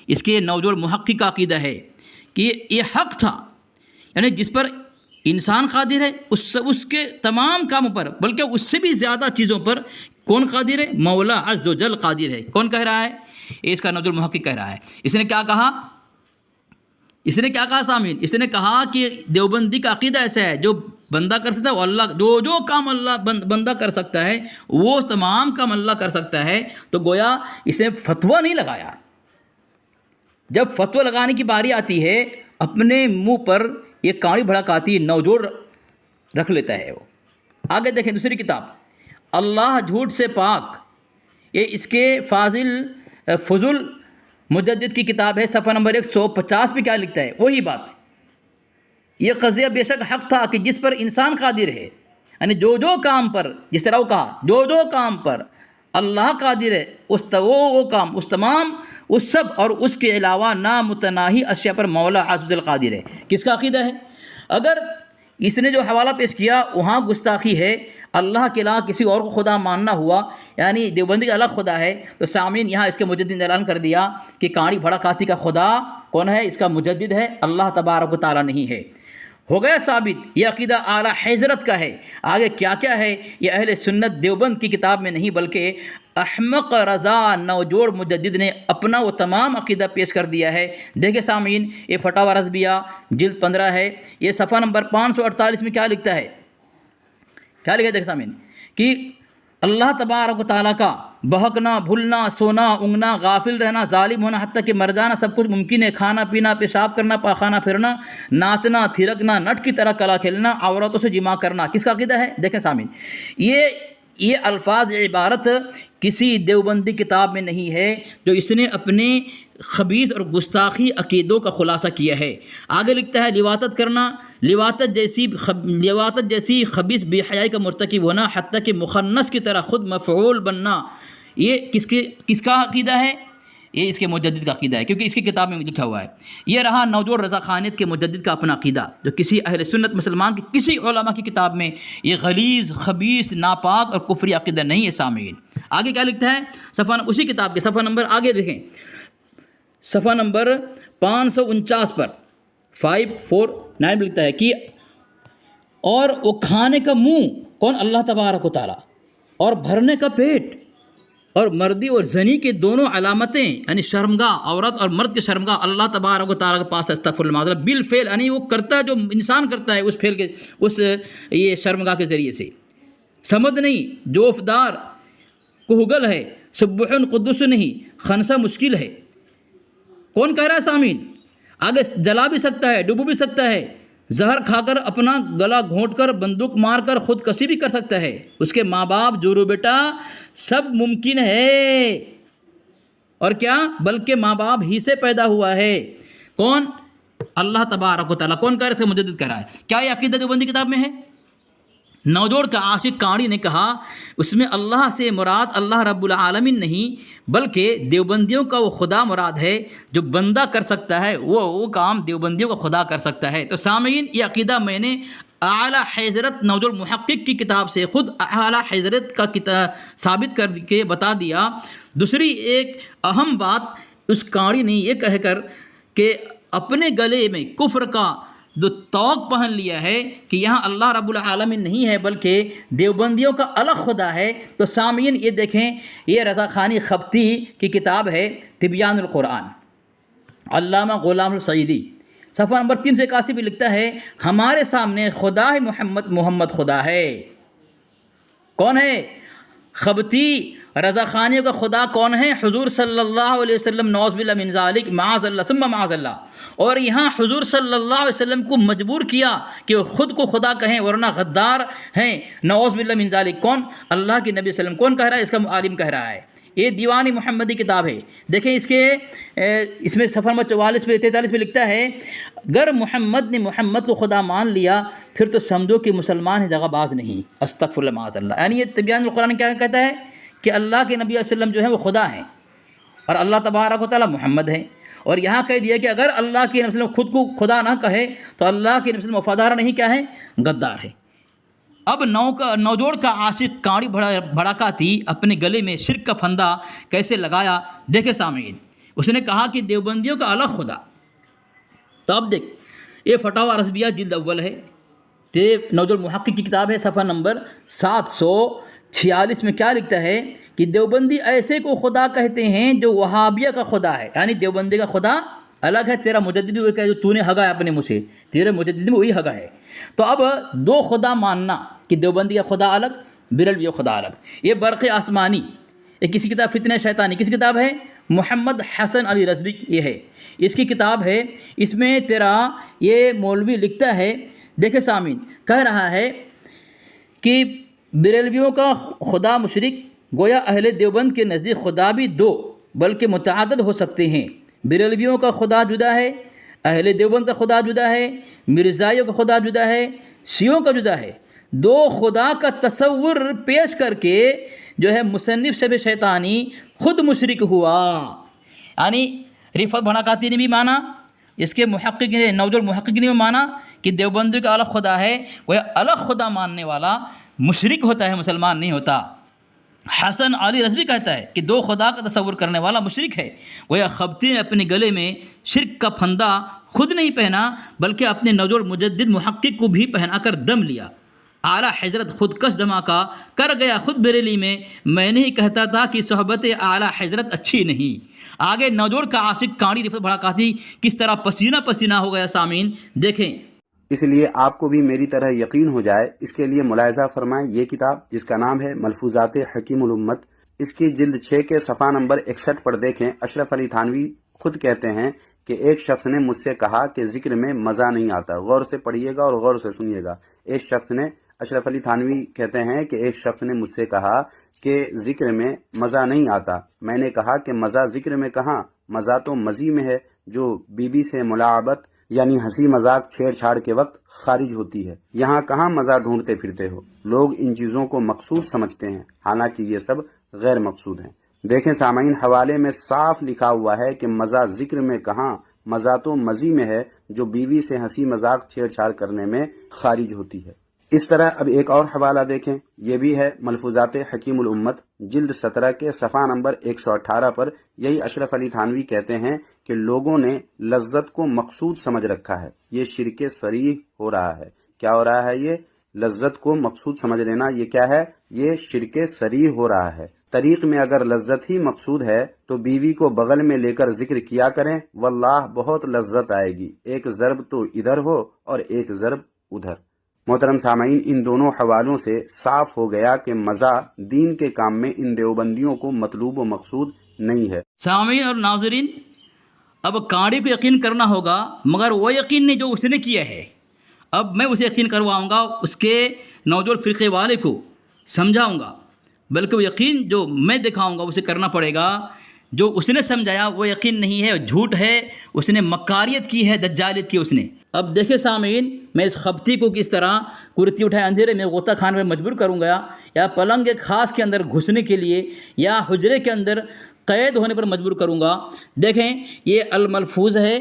اس کے نوجوڑ محقق کا عقیدہ ہے کہ یہ حق تھا، یعنی جس پر انسان قادر ہے اس کے تمام کاموں پر، بلکہ اس سے بھی زیادہ چیزوں پر کون قادر ہے؟ مولا عز و جل قادر ہے۔ کون کہہ رہا ہے؟ اس کا نوجوڑ محقق کہہ رہا ہے۔ اس نے کیا کہا؟ سامعین، اس نے کہا کہ دیوبندی کا عقیدہ ایسا ہے، جو بندہ کر سکتا ہے وہ اللہ، جو کام اللہ بندہ کر سکتا ہے وہ تمام کام اللہ کر سکتا ہے۔ تو گویا اس نے فتویٰ نہیں لگایا۔ جب فتویٰ لگانے کی باری آتی ہے، اپنے منہ پر یہ کانڑی بھڑکاتی نوجوڑ رکھ لیتا ہے وہ۔ آگے دیکھیں دوسری کتاب اللہ جھوٹ سے پاک، یہ اس کے فضل مجدد کی کتاب ہے، صفحہ نمبر 150 پہ کیا لکھتا ہے؟ وہی بات، یہ قضیہ بے شک حق تھا کہ جس پر انسان قادر ہے، یعنی جو کام پر، جس طرح وہ کہا جو کام پر اللہ قادر ہے، وہ کام، اس تمام، اس سب اور اس کے علاوہ نامتناہی اشیاء پر مولا عز و جل قادر ہے۔ کس کا عقیدہ ہے؟ اگر اس نے جو حوالہ پیش کیا وہاں گستاخی ہے، اللہ کے علاوہ کسی اور کو خدا ماننا ہوا، یعنی دیوبندی کا الگ خدا ہے، تو سامعین یہاں اس کے مجدد نے اعلان کر دیا کہ کانڑی بھڑکاتی کا خدا کون ہے؟ اس کا مجدد ہے، اللہ تبارک و تعالیٰ نہیں ہے۔ ہو گیا ثابت یہ عقیدہ اعلیٰ حضرت کا ہے۔ آگے کیا ہے یہ اہل سنت دیوبند کی کتاب میں نہیں بلکہ احمق رضا نوجوڑ مجدد نے اپنا وہ تمام عقیدہ پیش کر دیا ہے۔ دیکھیں سامعین، یہ فتاوی رضویہ جلد 15 ہے، یہ صفحہ نمبر 548 میں کیا لکھتا ہے؟ کیا لکھا ہے؟ دیکھیں سامعین کہ اللہ تبارک و تعالیٰ کا بہکنا، بھولنا، سونا، اونگنا، غافل رہنا، ظالم ہونا، حتیٰ کہ مر جانا سب کچھ ممکن ہے۔ کھانا پینا، پیشاب کرنا، پاخانہ پھرنا، ناچنا، تھرکنا، نٹ کی طرح کلا کھیلنا، عورتوں سے جماع کرنا، کس کا عقیدہ ہے؟ دیکھیں سامعین، یہ الفاظ عبارت کسی دیوبندی کتاب میں نہیں ہے، جو اس نے اپنے خبیث اور گستاخی عقیدوں کا خلاصہ کیا ہے۔ آگے لکھتا ہے لواطت کرنا، لواطت جیسی خبیث بے حیائی کا مرتکب ہونا، حتیٰ کہ مخنث کی طرح خود مفعول بننا، یہ کس کا عقیدہ ہے؟ یہ اس کے مجدد کا عقیدہ ہے، کیونکہ اس کی کتاب میں لکھا ہوا ہے۔ یہ رہا نوجوڑ رضا خانیت کے مجدد کا اپنا عقیدہ، جو کسی اہل سنت مسلمان کی کسی علماء کی کتاب میں یہ غلیظ، خبیث، ناپاک اور کفری عقیدہ نہیں ہے۔ سامعین آگے کیا لکھتا ہے؟ اسی کتاب کے صفحہ نمبر آگے دیکھیں، صفحہ نمبر 549 پر 549 میں لکھتا ہے کہ اور وہ کھانے کا منہ کون؟ اللہ تبارک و تعالیٰ، اور بھرنے کا پیٹ، اور مردی اور زنی کے دونوں علامتیں، یعنی شرمگاہ، عورت اور مرد کے شرمگاہ اللہ تبارک و تعالیٰ کے پاس استغفر اللہ بالفعل، یعنی وہ کرتا ہے جو انسان کرتا ہے اس فعل کے، یہ شرمگاہ کے ذریعے سے۔ سمد نہیں، جوفدار، کوہگل ہے، سبح قدس نہیں، خنسہ مشکل ہے۔ کون کہہ رہا ہے سامعین؟ آگے جلا بھی سکتا ہے، ڈبو بھی سکتا ہے، زہر کھا کر اپنا گلا گھونٹ کر، بندوق مار کر خود کشی بھی کر سکتا ہے، اس کے ماں باپ، جورو بیٹا، سب ممکن ہے۔ اور کیا؟ بلکہ ماں باپ ہی سے پیدا ہوا ہے۔ کون؟ اللہ تبارک و تعالیٰ کون کہہ رہا ہے؟ اس کا مجدد کہہ رہا ہے. کیا یہ عقیدہ دیوبندی کتاب میں ہے؟ نوجوڑ کا عاشق کاڑی نے کہا اس میں اللہ سے مراد اللہ رب العالمین نہیں بلکہ دیوبندیوں کا وہ خدا مراد ہے جو بندہ کر سکتا ہے، وہ کام دیوبندیوں کا خدا کر سکتا ہے. تو سامعین، یہ عقیدہ میں نے اعلیٰ حضرت نوجوڑ محقق کی کتاب سے خود اعلیٰ حضرت کا ثابت کر کے بتا دیا. دوسری ایک اہم بات اس کاڑی نے یہ کہہ کر کہ اپنے گلے میں کفر کا جو توق پہن لیا ہے کہ یہاں اللہ رب العالمین نہیں ہے بلکہ دیوبندیوں کا الگ خدا ہے. تو سامعین یہ دیکھیں، یہ رضا خانی خبتی کی کتاب ہے تبیان القرآن، علامہ غلام السعیدی، صفحہ نمبر 381 پہ لکھتا ہے ہمارے سامنے خدا محمد خدا ہے. کون ہے؟ خبتی رضا خانیوں کا خدا کون ہے؟ حضور صلی اللہ علیہ وسلم، نعوذ باللہ من ذالک، معاذ اللہ ثم معاذ اللہ. اور یہاں حضور صلی اللہ علیہ وسلم کو مجبور کیا کہ وہ خود کو خدا کہیں، ورنہ غدار ہیں، نعوذ باللہ من ذالک. کون؟ اللہ کے نبی صلی اللہ علیہ وسلم. کون کہہ رہا ہے؟ اس کا عالم کہہ رہا ہے. یہ دیوان محمدی کتاب ہے. دیکھیں اس میں صفحہ نمبر 44 پہ 43 پہ لکھتا ہے اگر محمد نے محمد کو خدا مان لیا پھر تو سمجھو کہ مسلمان ہی دغا باز نہیں. استغفر اللہ معاذ اللہ. یعنی یہ تبیان القرآن کیا کہتا ہے کہ اللہ کے نبی علیہ وسلم جو ہیں وہ خدا ہیں اور اللہ تبارک و تعالیٰ محمد ہیں. اور یہاں کہہ دیا کہ اگر اللہ کے نبی علیہ وسلم خود کو خدا نہ کہے تو اللہ کے نبی علیہ وسلم وفادار نہیں، کیا ہے؟ غدار ہے. اب نوجوڑ کا عاشق کاڑی بھڑکاتی اپنے گلے میں شرک کا پھندا کیسے لگایا؟ دیکھیں سامعین، اس نے کہا کہ دیوبندیوں کا الگ خدا. تو اب دیکھ، یہ فتاوی رضویہ جلد اول ہے، نوجوڑ محقق کی کتاب ہے، صفحہ نمبر 746 میں کیا لکھتا ہے کہ دیوبندی ایسے کو خدا کہتے ہیں جو وہابیہ کا خدا ہے. یعنی دیوبندی کا خدا الگ ہے، تیرا مجدد بھی جو تو نے ہگا ہے اپنے منہ سے، تیرے مجدد میں وہی ہگا ہے. تو اب دو خدا ماننا کہ دیوبندی کا خدا الگ، بریلوی کا خدا الگ. یہ برق آسمانی، یہ کسی کتاب فتنہ شیطانی، کسی کتاب ہے؟ محمد حسن علی رضوی، یہ ہے اس کی کتاب ہے. اس میں تیرا یہ مولوی لکھتا ہے، دیکھیں سامعین، کہہ رہا ہے کہ بریلویوں کا خدا مشرک، گویا اہل دیوبند کے نزدیک خدا بھی دو بلکہ متعدد ہو سکتے ہیں. بریلویوں کا خدا جدا ہے، اہل دیوبند کا خدا جدا ہے، مرزائیوں کا خدا جدا ہے، شیعوں کا جدا ہے. دو خدا کا تصور پیش کر کے جو ہے مصنف شب شیطانی خود مشرک ہوا. یعنی رفعت بھڑکاتی نے بھی مانا، اس کے محقق نے، نوجوڑ محقق نے بھی مانا کہ دیوبندی کا الگ خدا ہے. گویا الگ خدا ماننے والا مشرک ہوتا ہے، مسلمان نہیں ہوتا. حسن علی رضوی کہتا ہے کہ دو خدا کا تصور کرنے والا مشرک ہے. گویا خبتی نے اپنے گلے میں شرک کا پھندا خود نہیں پہنا بلکہ اپنے نوجوڑ مجدد محقق کو بھی پہنا کر دم لیا. اعلیٰ حضرت خود کش دھماکہ کر گیا خود بریلی میں نہیں کہتا تھا کہ صحبت اعلیٰ حضرت اچھی نہیں. آگے نوجوڑ کا عاشق کاڑی رفعت بھڑکاتی کس طرح پسینہ پسینہ ہو گیا. سامعین دیکھیں، اس لیے آپ کو بھی میری طرح یقین ہو جائے اس کے لیے ملاحظہ فرمائیں یہ کتاب جس کا نام ہے ملفوظات حکیم الامت. اس کی جلد 6 کے صفحہ نمبر 61 پر دیکھیں. اشرف علی تھانوی خود کہتے ہیں کہ ایک شخص نے مجھ سے کہا کہ ذکر میں مزہ نہیں آتا. غور سے پڑھیے گا اور غور سے سنیے گا. ایک شخص نے، اشرف علی تھانوی کہتے ہیں کہ ایک شخص نے مجھ سے کہا کہ ذکر میں مزہ نہیں آتا. میں نے کہا کہ مزہ ذکر میں کہاں، مزہ تو مزی میں ہے جو بی بی سے ملاعبت یعنی ہنسی مذاق چھیڑ چھاڑ کے وقت خارج ہوتی ہے. یہاں کہاں مزہ ڈھونڈتے پھرتے ہو؟ لوگ ان چیزوں کو مقصود سمجھتے ہیں حالانکہ یہ سب غیر مقصود ہیں. دیکھیں سامعین، حوالے میں صاف لکھا ہوا ہے کہ مزہ ذکر میں کہاں، مزہ تو مزی میں ہے جو بیوی سے ہنسی مذاق چھیڑ چھاڑ کرنے میں خارج ہوتی ہے. اس طرح اب ایک اور حوالہ دیکھیں، یہ بھی ہے ملفوظات حکیم الامت جلد 17 کے صفحہ نمبر 118 پر. یہی اشرف علی تھانوی کہتے ہیں کہ لوگوں نے لذت کو مقصود سمجھ رکھا ہے. یہ شرک صریح ہو رہا ہے. کیا ہو رہا ہے؟ یہ لذت کو مقصود سمجھ لینا، یہ کیا ہے؟ یہ شرک صریح ہو رہا ہے. طریق میں اگر لذت ہی مقصود ہے تو بیوی کو بغل میں لے کر ذکر کیا کریں، واللہ بہت لذت آئے گی. ایک ضرب تو ادھر ہو اور ایک ضرب ادھر. محترم سامعین، ان دونوں حوالوں سے صاف ہو گیا کہ مزہ دین کے کام میں ان دیوبندیوں کو مطلوب و مقصود نہیں ہے. سامعین اور ناظرین، اب کاڑی کو یقین کرنا ہوگا، مگر وہ یقین نہیں جو اس نے کیا ہے. اب میں اسے یقین کرواؤں گا، اس کے نوجوڑ فرقے والے کو سمجھاؤں گا، بلکہ وہ یقین جو میں دکھاؤں گا اسے کرنا پڑے گا. جو اس نے سمجھایا وہ یقین نہیں ہے، جھوٹ ہے، اس نے مکاریت کی ہے، دجالیت کی اس نے۔ اب دیکھیں سامعین، میں اس خبتی کو کس طرح کرتی اٹھائے اندھیرے میں غوطہ کھانے میں مجبور کروں گا، یا پلنگ ایک خاص کے اندر گھسنے کے لیے، یا حجرے کے اندر قید ہونے پر مجبور کروں گا۔ دیکھیں یہ الملفوظ ہے،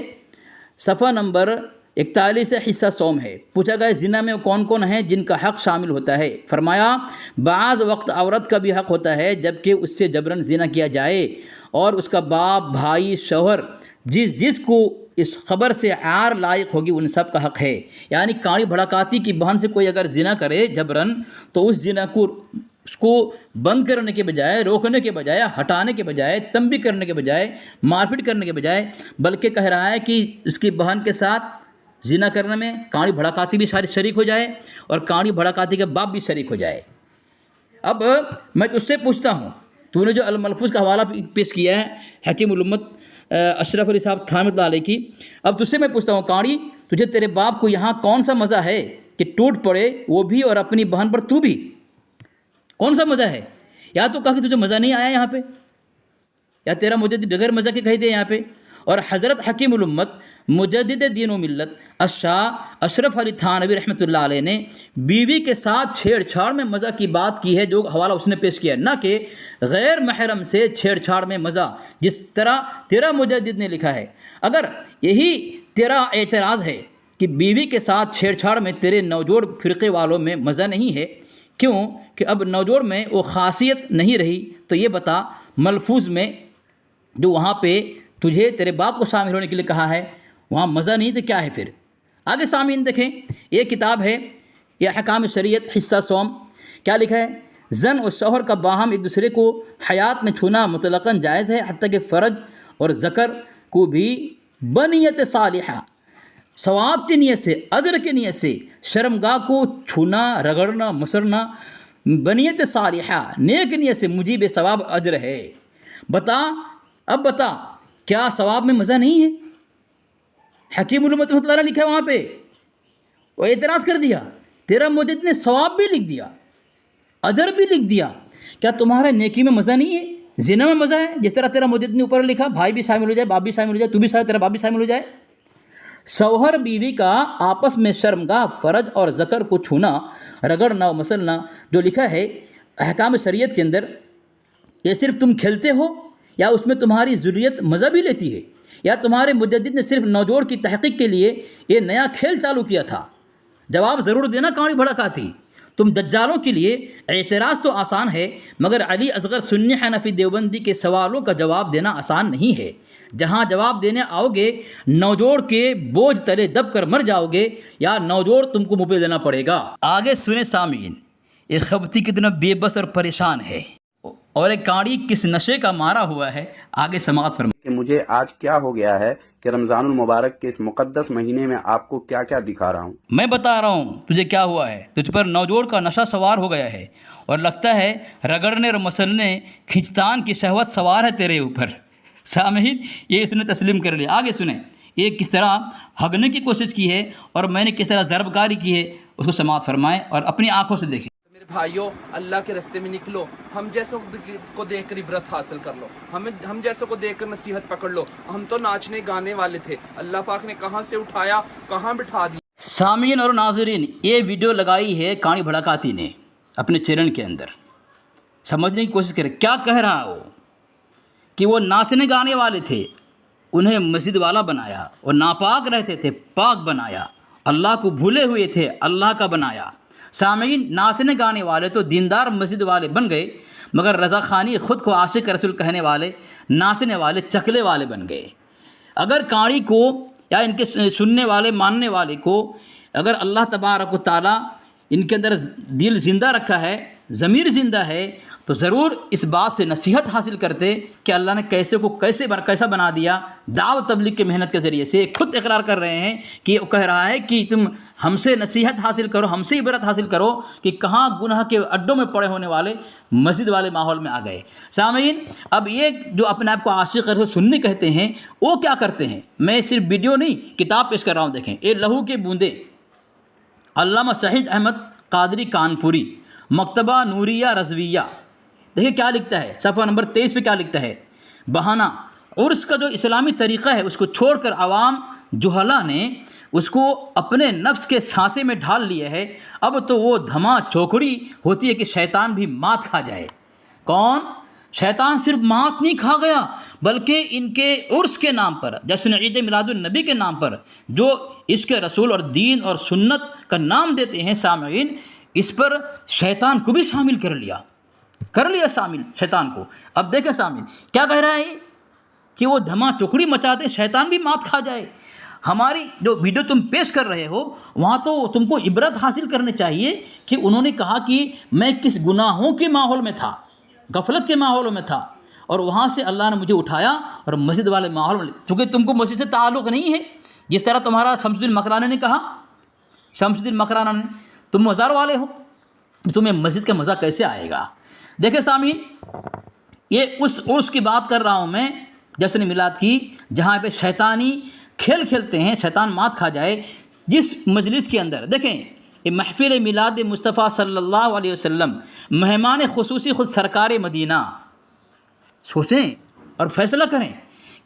صفحہ نمبر 41 سے حصہ سوم ہے۔ پوچھا گیا زنا میں کون کون ہیں جن کا حق شامل ہوتا ہے؟ فرمایا بعض وقت عورت کا بھی حق ہوتا ہے جبکہ اس سے جبراً زنا کیا جائے، اور اس کا باپ، بھائی، شوہر، جس کو اس خبر سے عار لائق ہوگی ان سب کا حق ہے۔ یعنی کاڑی بھڑکاتی کی بہن سے کوئی اگر زنا کرے جبراً تو اس زنا کو اس کو بند کرنے کے بجائے، روکنے کے بجائے، ہٹانے کے بجائے، تنبیہ کرنے کے بجائے، مار پیٹ کرنے کے بجائے، بلکہ کہہ رہا ہے کہ اس کی بہن کے ساتھ زنا کرنے میں کاڑی بھڑکاتی بھی شریک ہو جائے اور کاڑی بھڑکاتی کے باپ بھی شریک ہو جائے۔ اب میں تجھ سے پوچھتا ہوں، تو نے جو الملفوظ کا حوالہ پیش کیا ہے حکیم الامت اشرف علی صاحب رحمۃ اللہ علیہ کی، اب تجھ سے میں پوچھتا ہوں کاڑی، تجھے تیرے باپ کو یہاں کون سا مزہ ہے کہ ٹوٹ پڑے وہ بھی اور اپنی بہن پر تو بھی؟ کون سا مزہ ہے؟ یا تو کہا کہ تجھے مزہ نہیں آیا یہاں پہ، یا تیرا مجدد بغیر مزہ کے کہہ دے یہاں پہ۔ اور حضرت حکیم الامت مجدد دین و ملت الشاہ اشرف علی تھانوی رحمۃ اللہ علیہ نے بیوی کے ساتھ چھیڑ چھاڑ میں مزہ کی بات کی ہے، جو حوالہ اس نے پیش کیا، نہ کہ غیر محرم سے چھیڑ چھاڑ میں مزہ، جس طرح تیرا مجدد نے لکھا ہے۔ اگر یہی تیرا اعتراض ہے کہ بیوی کے ساتھ چھیڑ چھاڑ میں تیرے نوجوڑ فرقے والوں میں مزہ نہیں ہے، کیوں کہ اب نوجوڑ میں وہ خاصیت نہیں رہی، تو یہ بتا ملفوظ میں جو وہاں پہ تجھے تیرے باپ کو شامل ہونے کے لیے کہا ہے وہاں مزہ نہیں تو کیا ہے پھر؟ آگے سامعین دیکھیں، یہ کتاب ہے یہ احکام شریعت حصہ سوم، کیا لکھا ہے؟ زن اور شوہر کا باہم ایک دوسرے کو حیات میں چھونا مطلقاً جائز ہے، حتیٰ کہ فرج اور ذکر کو بھی بنیت صالحہ، ثواب کی نیت سے، اجر کی نیت سے شرمگاہ کو چھونا، رگڑنا، مسرنا بنیت صالحہ، نیک نیت سے مجیب ثواب اجر ہے۔ اب بتا کیا ثواب میں مزہ نہیں ہے؟ حکیم الامت رحمۃ اللہ علیہ نے لکھا ہے وہاں پہ، وہ اعتراض کر دیا، تیرا مجدد نے ثواب بھی لکھ دیا، اجر بھی لکھ دیا، کیا تمہارا نیکی میں مزہ نہیں ہے؟ زنا میں مزہ ہے؟ جس طرح تیرا مجدد نے اوپر لکھا بھائی بھی شامل ہو جائے، باپ بھی شامل ہو جائے، تو بھی تیرا باپ بھی شامل ہو جائے۔ شوہر بیوی کا آپس میں شرمگاہ، فرج اور ذکر کو چھونا، رگڑنا و مسلنا جو لکھا ہے احکام شریعت کے اندر، یہ صرف تم کھیلتے ہو یا اس میں تمہاری ذریت مزہ بھی لیتی ہے، یا تمہارے مجدد نے صرف نوجوڑ کی تحقیق کے لیے یہ نیا کھیل چالو کیا تھا؟ جواب ضرور دینا کاڑی بھڑکاتی۔ تم دجالوں کے لیے اعتراض تو آسان ہے، مگر علی اصغر سنی حنفی دیوبندی کے سوالوں کا جواب دینا آسان نہیں ہے۔ جہاں جواب دینے آؤ گے نوجوڑ کے بوجھ تلے دب کر مر جاؤ گے، یا نوجوڑ تم کو منہ پہ دینا پڑے گا۔ آگے سنیں سامعین، ایک خبتی کتنا بے بس اور پریشان ہے، اور ایک کاڑی کس نشے کا مارا ہوا ہے، آگے سماعت فرمائیں۔ کہ مجھے آج کیا ہو گیا ہے کہ رمضان المبارک کے اس مقدس مہینے میں آپ کو کیا کیا دکھا رہا ہوں۔ میں بتا رہا ہوں تجھے کیا ہوا ہے، تجھ پر نوجوڑ کا نشہ سوار ہو گیا ہے، اور لگتا ہے رگڑنے اور مسلنے کھینچتان کی شہوت سوار ہے تیرے اوپر۔ سامعین یہ اس نے تسلیم کر لیا۔ آگے سنیں، یہ کس طرح ہگنے کی کوشش کی ہے اور میں نے کس طرح ضرب کاری کی ہے، اس کو سماعت فرمائیں اور اپنی آنکھوں سے دیکھیں۔ میرے بھائیوں، اللہ کے راستے میں نکلو، ہم جیسوں کو دیکھ کر عبرت حاصل کر لو، ہم جیسوں کو دیکھ کر نصیحت پکڑ لو۔ ہم تو ناچنے گانے والے تھے، اللہ پاک نے کہاں سے اٹھایا، کہاں بٹھا دیا۔ سامعین اور ناظرین، یہ ویڈیو لگائی ہے کاڑی بھڑکاتی نے اپنے چینل کے اندر۔ سمجھنے کی کوشش کریں کیا کہہ رہا ہو، کہ وہ ناچنے گانے والے تھے، انہیں مسجد والا بنایا، اور ناپاک رہتے تھے، پاک بنایا، اللہ کو بھولے ہوئے تھے، اللہ کا بنایا۔ سامعین، ناچنے گانے والے تو دیندار مسجد والے بن گئے، مگر رضا خانی خود کو عاشق رسول کہنے والے ناچنے والے چکلے والے بن گئے۔ اگر کاڑی کو یا ان کے سننے والے ماننے والے کو اگر اللہ تبارک و تعالیٰ ان کے اندر دل زندہ رکھا ہے، ضمیر زندہ ہے، تو ضرور اس بات سے نصیحت حاصل کرتے کہ اللہ نے کیسا بنا دیا۔ دعوت تبلیغ کی محنت کے ذریعے سے خود اقرار کر رہے ہیں کہ وہ کہہ رہا ہے کہ تم ہم سے نصیحت حاصل کرو، ہم سے عبرت حاصل کرو کہ کہاں گناہ کے اڈوں میں پڑے ہونے والے مسجد والے ماحول میں آ گئے۔ سامعین، اب یہ جو اپنے آپ کو عاشق رسول سنی کہتے ہیں، وہ کیا کرتے ہیں؟ میں صرف ویڈیو نہیں کتاب پیش کر رہا ہوں، دیکھیں یہ لہو کے بوندے، علامہ شہید احمد قادری کانپوری، مکتبہ نوریہ رضویہ۔ دیکھیں کیا لکھتا ہے، صفحہ نمبر 23 پہ کیا لکھتا ہے؟ بہانا عرس کا جو اسلامی طریقہ ہے اس کو چھوڑ کر عوام جہلا نے اس کو اپنے نفس کے سانچے میں ڈھال لیا ہے۔ اب تو وہ دھما چوکڑی ہوتی ہے کہ شیطان بھی مات کھا جائے۔ کون؟ شیطان صرف مات نہیں کھا گیا بلکہ ان کے عرس کے نام پر، جشن عید میلاد النبی کے نام پر جو عشق رسول اور دین اور سنت کا نام دیتے ہیں سامعین، اس پر شیطان کو بھی شامل کر لیا شامل شیطان کو۔ اب دیکھیں سامعین کیا کہہ رہا ہے کہ وہ دھما چکڑی مچاتے شیطان بھی مات کھا جائے۔ ہماری جو ویڈیو تم پیش کر رہے ہو وہاں تو تم کو عبرت حاصل کرنے چاہیے کہ انہوں نے کہا کہ میں کس گناہوں کے ماحول میں تھا، غفلت کے ماحول میں تھا، اور وہاں سے اللہ نے مجھے اٹھایا اور مسجد والے ماحول میں، چونکہ تم کو مسجد سے تعلق نہیں ہے، جس طرح تمہارا شمس الدین مکرانہ نے کہا، شمس الدین مکرانہ نے، تم مزار والے ہو، تمہیں مسجد کا مزہ کیسے آئے گا؟ دیکھیں سامعین، یہ اس عرس کی بات کر رہا ہوں میں، جشن میلاد کی، جہاں پہ شیطانی کھیل کھیلتے ہیں، شیطان مات کھا جائے۔ جس مجلس کے اندر دیکھیں یہ محفل میلاد مصطفیٰ صلی اللہ علیہ وسلم، مہمان خصوصی خود سرکار مدینہ، سوچیں اور فیصلہ کریں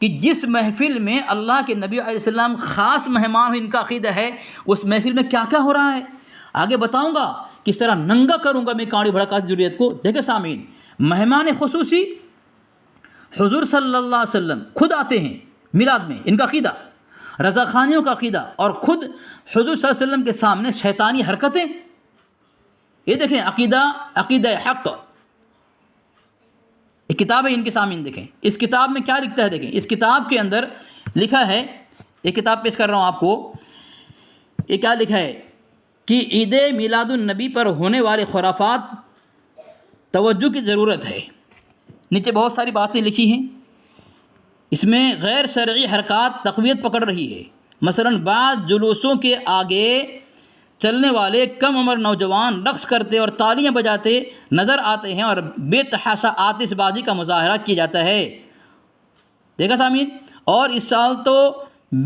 کہ جس محفل میں اللہ کے نبی علیہ السلام خاص مہمان ان کا عقیدہ ہے، اس محفل میں کیا کیا ہو رہا ہے آگے بتاؤں گا، کس طرح ننگا کروں گا میں کاڑی بھڑکاتی ضروریت کو۔ دیکھیں سامعین، مہمان خصوصی حضور صلی اللہ علیہ وسلم خود آتے ہیں میلاد میں، ان کا عقیدہ رضا خانیوں کا عقیدہ، اور خود حضور صلی اللہ علیہ وسلم کے سامنے شیطانی حرکتیں۔ یہ دیکھیں عقیدہ حق، ایک کتاب ہے ان کے سامنے، دیکھیں اس کتاب میں کیا لکھتا ہے، دیکھیں اس کتاب کے اندر لکھا ہے، ایک کتاب پیش کر رہا ہوں آپ کو، یہ کیا لکھا ہے کہ عید میلاد النبی پر ہونے والے خرافات توجہ کی ضرورت ہے۔ نیچے بہت ساری باتیں لکھی ہیں، اس میں غیر شرعی حرکات تقویت پکڑ رہی ہے، مثلا بعض جلوسوں کے آگے چلنے والے کم عمر نوجوان رقص کرتے اور تالیاں بجاتے نظر آتے ہیں اور بے تحاشا آتش بازی کا مظاہرہ کیا جاتا ہے۔ دیکھا سامعین، اور اس سال تو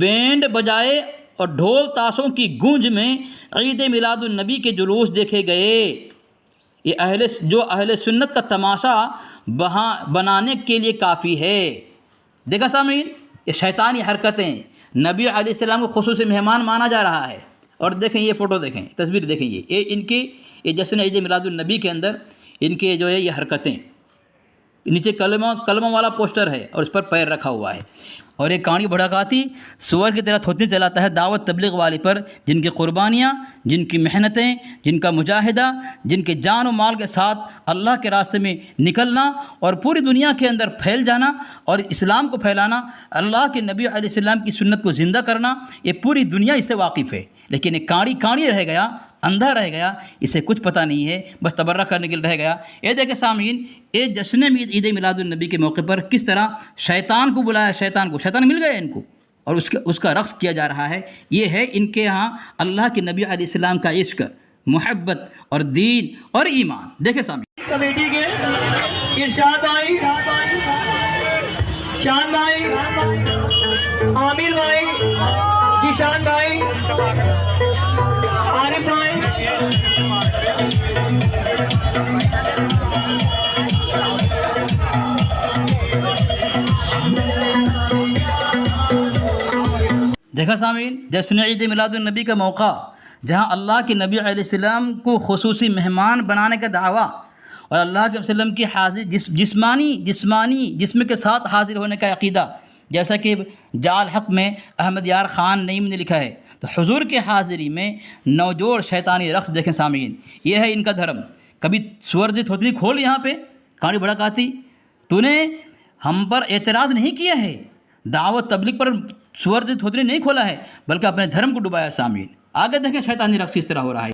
بینڈ بجائے اور ڈھول تاشوں کی گونج میں عید میلاد النبی کے جلوس دیکھے گئے۔ یہ اہل سنت کا تماشا بنانے کے لیے کافی ہے۔ دیکھا سامعین، یہ شیطانی حرکتیں، نبی علیہ السلام کو خصوصی مہمان مانا جا رہا ہے۔ اور دیکھیں یہ فوٹو، دیکھیں تصویر، دیکھیں یہ ان کی، یہ جشن عید میلاد النبی کے اندر ان کے جو ہے یہ حرکتیں، نیچے کلمہ والا پوسٹر ہے اور اس پر پیر رکھا ہوا ہے، اور ایک کاڑی بھڑکاتی سور کی طرح تھوتنی چلاتا ہے دعوت تبلیغ والے پر، جن کی قربانیاں، جن کی محنتیں، جن کا مجاہدہ، جن کے جان و مال کے ساتھ اللہ کے راستے میں نکلنا اور پوری دنیا کے اندر پھیل جانا اور اسلام کو پھیلانا، اللہ کے نبی علیہ السلام کی سنت کو زندہ کرنا، یہ پوری دنیا اس سے واقف ہے، لیکن ایک کاڑی رہ گیا، اندھا رہ گیا، اسے کچھ پتہ نہیں ہے، بس تبرک کرنے کے لیے رہ گیا۔ یہ دیکھیں سامعین، یہ جشن عید میلاد النبی کے موقع پر کس طرح شیطان کو بلایا، شیطان مل گیا ان کو، اور اس کا رقص کیا جا رہا ہے۔ یہ ہے ان کے ہاں اللہ کے نبی علیہ السلام کا عشق، محبت اور دین اور ایمان۔ دیکھیں سامعین، کمیٹی کے ارشاد بھائی، شان بھائی، عامر بھائی، جیشان بھائی، عارف بھائی، دیکھا سامعین، جشن عید میلاد النبی کا موقع، جہاں اللہ کے نبی علیہ السلام کو خصوصی مہمان بنانے کا دعویٰ اور اللہ کے وسلم کی حاضر جسمانی جسم کے ساتھ حاضر ہونے کا عقیدہ، جیسا کہ جال حق میں احمد یار خان نعیم نے لکھا ہے، تو حضور کے حاضری میں نوجوڑ شیطانی رقص۔ دیکھیں سامعین، یہ ہے ان کا دھرم۔ کبھی سورج تھوتنی کھول یہاں پہ کاڑی بھڑکاتی، تو نے ہم پر اعتراض نہیں کیا ہے، دعوت تبلیغ پر سورج تھوتنی نہیں کھولا ہے، بلکہ اپنے دھرم کو ڈبایا۔ سامعین آگے دیکھیں شیطانی رقص کس طرح ہو رہا ہے۔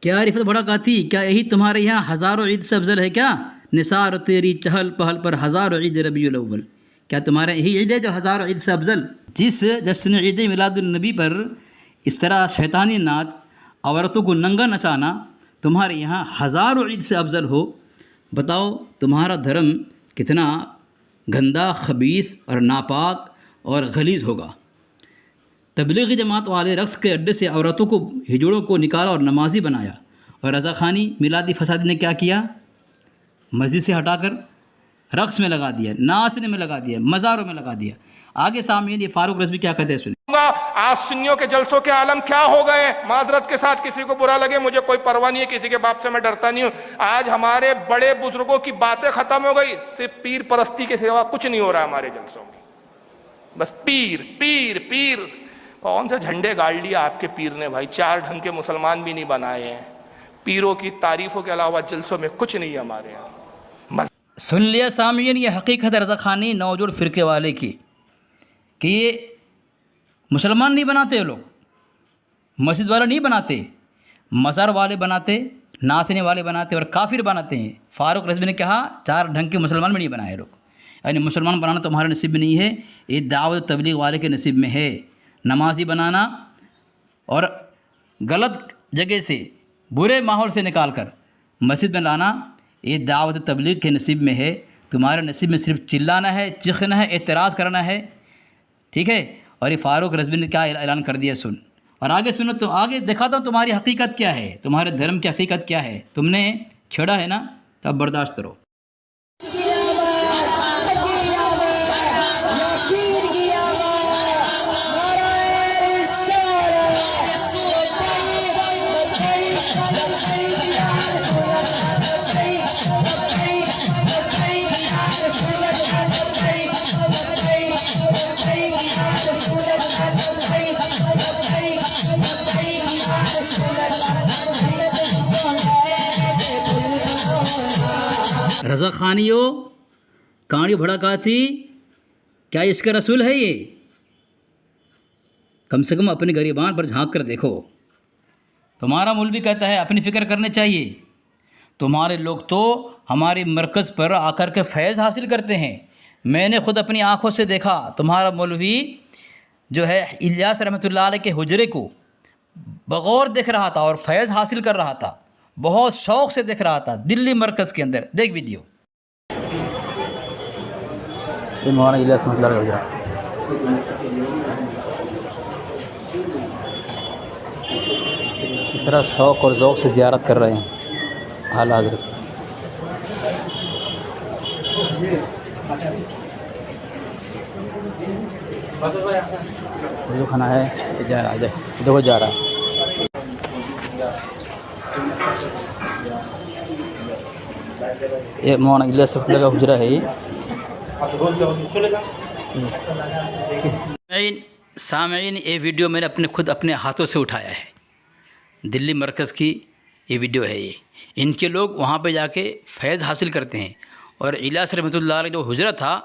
کیا رفت بھڑکاتی، کیا یہی تمہارے یہاں ہزاروں عید سے افضل ہے کیا؟ نثار تیری چہل پہل پر ہزاروں عید ربیع الاول، کیا تمہارا یہی عید ہے جو ہزاروں عید سے افضل؟ جس جشن عید میلاد النبی پر اس طرح شیطانی ناچ، عورتوں کو ننگا نچانا تمہارے یہاں ہزاروں عید سے افضل ہو، بتاؤ تمہارا دھرم کتنا گندا، خبیث اور ناپاک اور غلیظ ہوگا۔ تبلیغی جماعت والے رقص کے اڈے سے عورتوں کو، ہجوڑوں کو نکالا اور نمازی بنایا، اور رضا خانی میلادی فسادی نے کیا کیا؟ مسجد سے ہٹا کر رقص میں لگا دیا، ناچنے میں لگا دیا، مزاروں میں لگا دیا۔ آگے سامعین یہ فاروق رضوی کیا کہتے ہیں سنیں۔ آج سنیوں کے جلسوں کے عالم کیا ہو گئے، معذرت کے ساتھ کسی کو برا لگے مجھے کوئی پرواہ نہیں ہے، کسی کے باپ سے میں ڈرتا نہیں ہوں۔ آج ہمارے بڑے بزرگوں کی باتیں ختم ہو گئی، صرف پیر پرستی کے سوا کچھ نہیں ہو رہا ہمارے جلسوں میں، بس پیر پیر پیر۔ کون سے جھنڈے گاڑ لیا آپ کے پیر نے بھائی، 4 ڈھنگ کے مسلمان بھی نہیں بنائے ہیں۔ پیروں کی تعریفوں کے علاوہ جلسوں میں کچھ نہیں ہے ہمارے یہاں۔ سن لیا سامعین، یہ حقیقت رضا خانی نوجوڑ فرقے والے کی کہ یہ مسلمان نہیں بناتے، لوگ مسجد والے نہیں بناتے، مزار والے بناتے، ناچنے والے بناتے اور کافر بناتے ہیں۔ فاروق رضوی نے کہا 4 ڈھنگ کے مسلمان بھی نہیں بنائے لوگ، یعنی مسلمان بنانا تمہارے نصیب میں نہیں ہے، یہ دعوت تبلیغ والے کے نصیب میں ہے۔ نمازی بنانا اور غلط جگہ سے، برے ماحول سے نکال کر مسجد میں لانا، یہ دعوت تبلیغ کے نصیب میں ہے۔ تمہارے نصیب میں صرف چلانا ہے، چیخنا ہے، اعتراض کرنا ہے، ٹھیک ہے؟ اور یہ فاروق رضوی نے کیا اعلان کر دیا، سن اور آگے سنو، تو آگے دکھاتا ہوں تمہاری حقیقت کیا ہے، تمہارے دھرم کی حقیقت کیا ہے۔ تم نے چھڑا ہے نا، تو اب برداشت کرو۔ رضا خانیوں، کہانی بھڑکاتی، کیا اس کا رسول ہے یہ؟ کم سے کم اپنے غریبان پر جھانک کر دیکھو۔ تمہارا مولوی کہتا ہے اپنی فکر کرنے چاہیے، تمہارے لوگ تو ہمارے مرکز پر آ کر کے فیض حاصل کرتے ہیں۔ میں نے خود اپنی آنکھوں سے دیکھا، تمہارا مولوی جو ہے الیاس رحمۃ اللہ علیہ کے حجرے کو بغور دیکھ رہا تھا اور فیض حاصل کر رہا تھا، بہت شوق سے دیکھ رہا تھا، دلی مرکز کے اندر۔ دیکھ ویڈیو۔ یہ مولانا الیاس رحمۃ اللہ علیہ کا حجرہ، اس طرح شوق اور ذوق سے زیارت کر رہے ہیں اعلیٰ حضرت۔ جو کھانا ہے جا رہا ہے، دیکھو جا رہا ہے۔ یہ مولانا الیاس رحمۃ اللہ کا حجرہ ہے۔ سامعین، یہ ویڈیو میں نے خود اپنے ہاتھوں سے اٹھایا ہے، دلی مرکز کی یہ ویڈیو ہے۔ یہ ان کے لوگ وہاں پہ جا کے فیض حاصل کرتے ہیں، اور الیاس رحمۃ اللہ علیہ جو حجرہ تھا،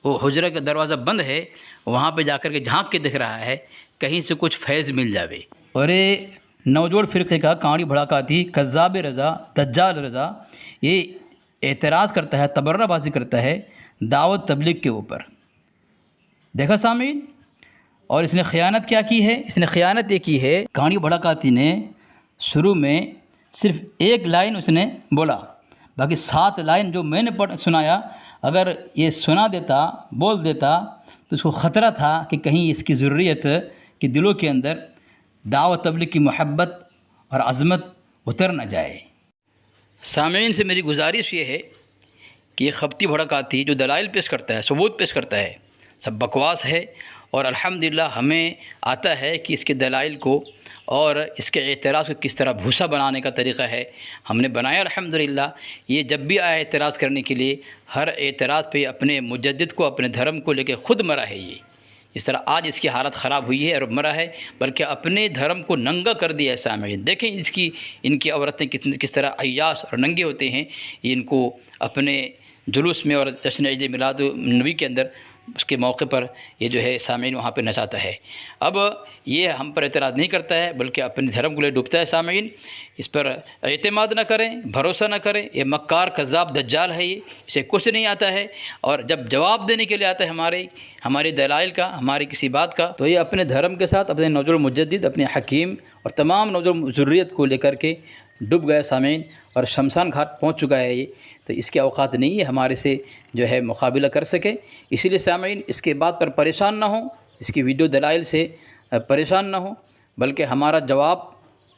وہ حجرہ کا دروازہ بند ہے، وہاں پہ جا کر کے جھانک کے دیکھ رہا ہے کہیں سے کچھ فیض مل جاوے۔ اور یہ نوجوڑ فرقے کا کہانی بھڑکاتی، کذاب رضا، دجال رضا، یہ اعتراض کرتا ہے، تبرہ بازی کرتا ہے دعوت تبلیغ کے اوپر۔ دیکھا سامعین، اور اس نے خیانت کیا کی ہے؟ اس نے خیانت یہ کی ہے، کہانی بھڑکاتی نے شروع میں صرف 1 لائن اس نے بولا، باقی 7 لائن جو میں نے سنایا، اگر یہ سنا دیتا، بول دیتا، تو اس کو خطرہ تھا کہ کہیں اس کی ضروریت کہ دلوں کے اندر دعوت تبلیغ کی محبت اور عظمت اتر نہ جائے۔ سامعین سے میری گزارش یہ ہے کہ یہ خبتی بھڑکاتی جو دلائل پیش کرتا ہے، ثبوت پیش کرتا ہے، سب بکواس ہے، اور الحمدللہ ہمیں آتا ہے کہ اس کے دلائل کو اور اس کے اعتراض کو کس طرح بھوسا بنانے کا طریقہ ہے، ہم نے بنایا الحمدللہ۔ یہ جب بھی آیا اعتراض کرنے کے لیے، ہر اعتراض پہ اپنے مجدد کو، اپنے دھرم کو لے کے خود مرا ہے۔ یہ اس طرح آج اس کی حالت خراب ہوئی ہے اور مرا ہے، بلکہ اپنے دھرم کو ننگا کر دیا ہے۔ سامعین دیکھیں ان کی عورتیں کس طرح عیاش اور ننگے ہوتے ہیں، یہ ان کو اپنے جلوس میں اور جشن عید میلاد النبی کے اندر اس کے موقع پر یہ جو ہے سامعین وہاں پہ نچاتا ہے۔ اب یہ ہم پر اعتراض نہیں کرتا ہے بلکہ اپنے دھرم کو لے ڈوبتا ہے۔ سامعین اس پر اعتماد نہ کریں، بھروسہ نہ کریں، یہ مکار کذاب دجال ہے، یہ اسے کچھ نہیں آتا ہے، اور جب جواب دینے کے لیے آتا ہے ہمارے دلائل کا، ہماری کسی بات کا، تو یہ اپنے دھرم کے ساتھ اپنے نوجر المجدد، اپنے حکیم اور تمام نوجر ذریت کو لے کر کے ڈوب گیا سامعین، اور شمشان گھاٹ پہنچ چکا ہے یہ، تو اس کے اوقات نہیں ہے ہمارے سے جو ہے مقابلہ کر سکے۔ اسی لیے سامعین اس کے بات پر پریشان نہ ہوں، اس کی ویڈیو دلائل سے پریشان نہ ہوں، بلکہ ہمارا جواب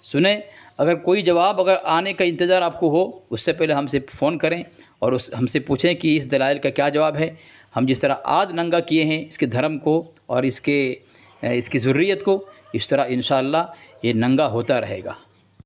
سنیں۔ اگر کوئی جواب آنے کا انتظار آپ کو ہو، اس سے پہلے ہم سے فون کریں اور ہم سے پوچھیں کہ اس دلائل کا کیا جواب ہے۔ ہم جس طرح آج ننگا کیے ہیں اس کے دھرم کو اور اس کی ذریت کو، اس طرح انشاءاللہ یہ ننگا ہوتا رہے گا۔